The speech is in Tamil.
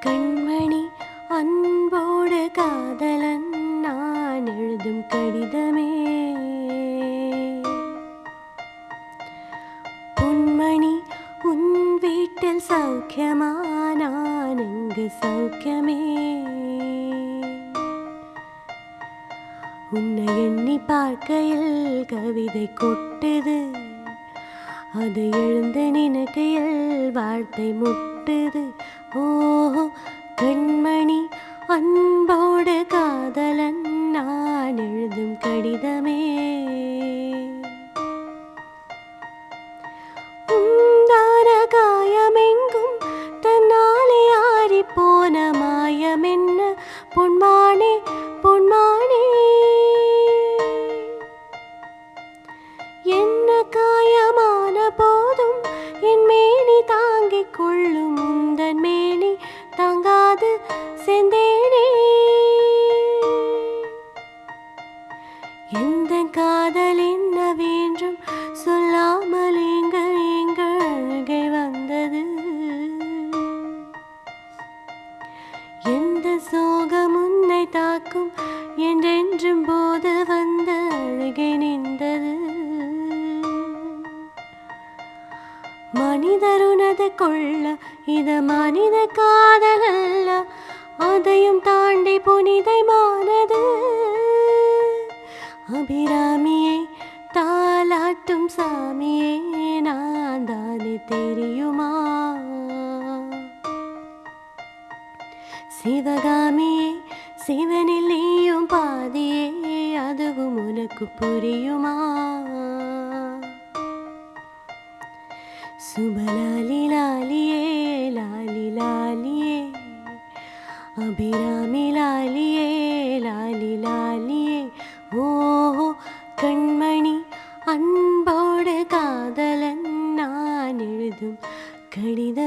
கண்மணி அன்போடு காதலன் நான் எழுதும் கடிதமே. பொன்மணி உன் வீட்டில் சௌக்கியமா? நான் இங்கு சௌக்கியமே. உன்னை எண்ணி பார்க்கையில் கவிதை கொட்டுது, அதை எழுந்து நினைக்கையில் வார்த்தை முட்டுது. ஓஹோ கண்மணி அன்போடு காதலன் நான் எழுதும் கடிதமே. உந்தான காயமெங்கும் தன்னாலே ஆறி போன மாயமென்ன பொன்மானே பொன்மானே. என்ன காயமான போதும் என் மேனி தாங்கிக் கொள்ளும், உந்தன் மேனி தாங்காது செந்தேனே. எந்த காதல் என்னவென்றும் சொல்லாமல் எங்கள் அழுகை வந்தது. எந்த சோகம் உன்னை தாக்கும் என்றென்றும் போது வந்த அழுகை நின்றது. மனிதர் உனது கொள்ள இது மனித காதல் அல்ல, அதையும் தாண்டி புனிதமானது. அபிராமியை தாலாட்டும் சாமியே நான் தானே தெரியுமா? சிவகாமியே சிவனில் நீயும் பாதியே, அதுவும் உனக்கு புரியுமா? சுபலாலி லாலியே லாலி லாலியே, அபிராமி லாலியே லாலி லாலியே. ஓஹோ கண்மணி அன்போடு காதலன் நான் எழுதும் கடிதம்.